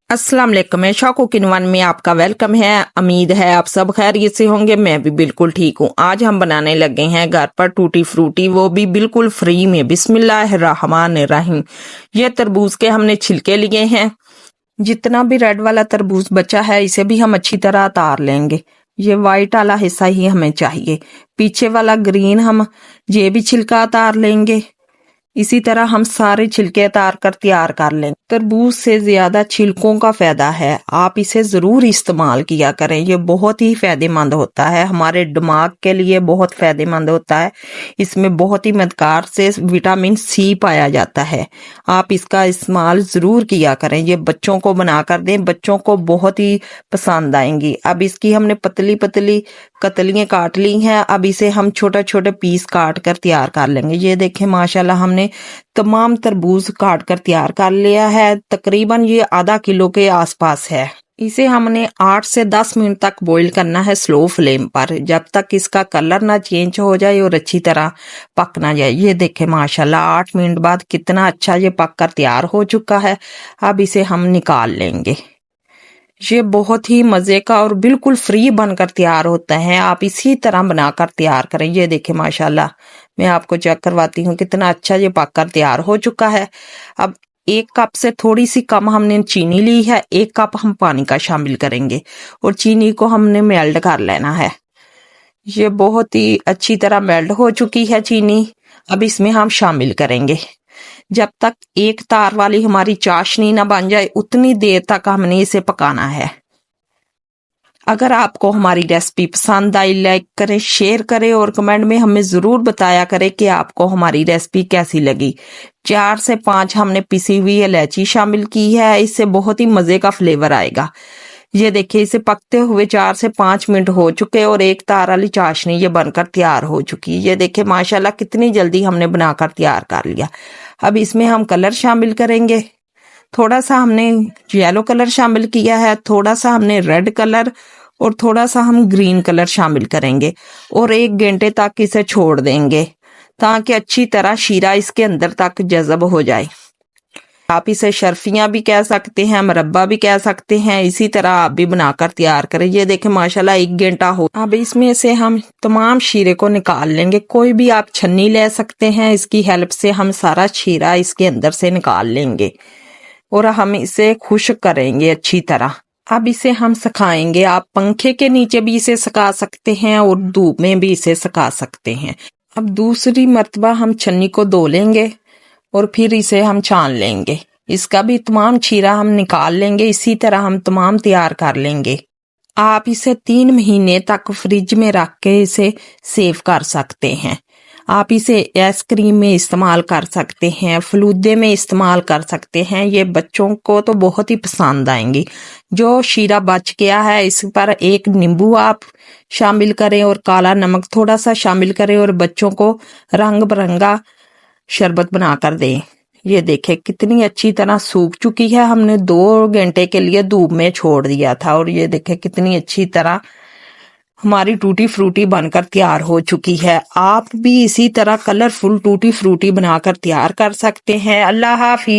अस्सलाम वालेकुम, मैं शौक कुकिंग वन में आपका वेलकम है। उम्मीद है आप सब खैरियत से होंगे। मैं भी बिल्कुल ठीक हूँ। आज हम बनाने लगे हैं घर पर टूटी फ्रूटी, वो भी बिल्कुल फ्री में। बिस्मिल्लाहिर्रहमानिर्रहीम। ये तरबूज के हमने छिलके लिए हैं। जितना भी रेड वाला तरबूज बचा है इसे भी हम अच्छी तरह उतार लेंगे। ये वाइट वाला हिस्सा ही हमें चाहिए। पीछे वाला ग्रीन हम ये भी छिलका उतार लेंगे। इसी तरह हम सारे छिलके उतार कर तैयार कर लेंगे। तरबूज से ज्यादा छिलकों का फायदा है, आप इसे जरूर इस्तेमाल किया करें। ये बहुत ही फायदेमंद होता है, हमारे दिमाग के लिए बहुत फायदेमंद होता है। इसमें बहुत ही मददगार से विटामिन सी पाया जाता है। आप इसका इस्तेमाल जरूर किया करें। ये बच्चों को बना कर दें, बच्चों को बहुत ही पसंद आएंगी। अब इसकी हमने पतली पतली कतलियां काट ली हैं। अब इसे हम छोटे छोटे पीस काट कर तैयार कर लेंगे। ये देखें माशाल्लाह हमने तमाम तरबूज काट कर तैयार कर लिया है। तकरीबन ये आधा किलो के आसपास है। इसे हमने 8 से 10 मिनट तक बॉईल करना है स्लो फ्लेम पर, जब तक इसका कलर ना चेंज हो जाए और अच्छी तरह पक ना जाए। ये देखें माशाल्लाह 8 मिनट बाद कितना अच्छा ये पक कर तैयार हो चुका है। अब इसे हम निकाल लेंगे। ये बहुत ही मजे का और बिल्कुल फ्री बनकर तैयार होता है। आप इसी तरह बनाकर तैयार करें। ये देखें माशाल्लाह मैं आपको चेक करवाती हूँ कितना अच्छा ये पककर तैयार हो चुका है। अब 1 कप से थोड़ी सी कम हमने चीनी ली है। 1 कप हम पानी का शामिल करेंगे और चीनी को हमने मेल्ट कर लेना है। ये बहुत ही अच्छी तरह मेल्ट हो चुकी है चीनी। अब इसमें हम शामिल करेंगे। जब तक एक तार वाली हमारी चाशनी ना बन जाए उतनी देर तक हमने इसे पकाना है। अगर आपको हमारी रेसिपी पसंद आई, लाइक करें, शेयर करें और कमेंट में हमें जरूर बताया करें कि आपको हमारी रेसिपी कैसी लगी। 4 से 5 हमने पिसी हुई इलायची शामिल की है, इससे बहुत ही मजे का फ्लेवर आएगा। ये देखिए इसे पकते हुए 4 से 5 मिनट हो चुके और एक तार वाली चाशनी ये बनकर तैयार हो चुकी है। ये देखिए माशाल्लाह कितनी जल्दी हमने बनाकर तैयार कर लिया। अब इसमें हम कलर शामिल करेंगे। थोड़ा सा हमने येलो कलर शामिल किया है, थोड़ा सा हमने रेड कलर और थोड़ा सा हम ग्रीन कलर शामिल करेंगे और 1 घंटे तक इसे छोड़ देंगे ताकि अच्छी तरह शीरा इसके अंदर तक जज़ब हो जाए। आप इसे शर्फियां भी कह सकते हैं, मुरब्बा भी कह सकते हैं। इसी तरह आप भी बनाकर तैयार करें। ये देखें माशाल्लाह 1 घंटा हो। अब इसमें से हम तमाम शीरे को निकाल लेंगे। कोई भी आप छन्नी ले सकते हैं, इसकी हेल्प से हम सारा शीरा इसके अंदर से निकाल लेंगे और हम इसे खुश्क करेंगे अच्छी तरह। अब इसे हम सुखाएंगे। आप पंखे के नीचे भी इसे सुखा सकते हैं और धूप में भी इसे सुखा सकते हैं। अब दूसरी मर्तबा हम छन्नी को धो लेंगे और फिर इसे हम छान लेंगे। इसका भी तमाम छीरा हम निकाल लेंगे। इसी तरह हम तमाम तैयार कर लेंगे। आप इसे 3 महीने तक फ्रिज में रख के इसे सेव कर सकते हैं। आप इसे आइसक्रीम में इस्तेमाल कर सकते हैं, फलूदे में इस्तेमाल कर सकते हैं। ये बच्चों को तो बहुत ही पसंद आएंगी। जो शीरा बच गया है इस पर 1 नींबू आप शामिल करें और काला नमक थोड़ा सा शामिल करें और बच्चों को रंग बिरंगा शरबत बना कर दें। ये देखें कितनी अच्छी तरह सूख चुकी है। हमने 2 घंटे के लिए धूप में छोड़ दिया था और ये देखें कितनी अच्छी तरह हमारी टूटी फ्रूटी बनकर तैयार हो चुकी है। आप भी इसी तरह कलरफुल टूटी फ्रूटी बनाकर तैयार कर सकते हैं। अल्लाह हाफिज।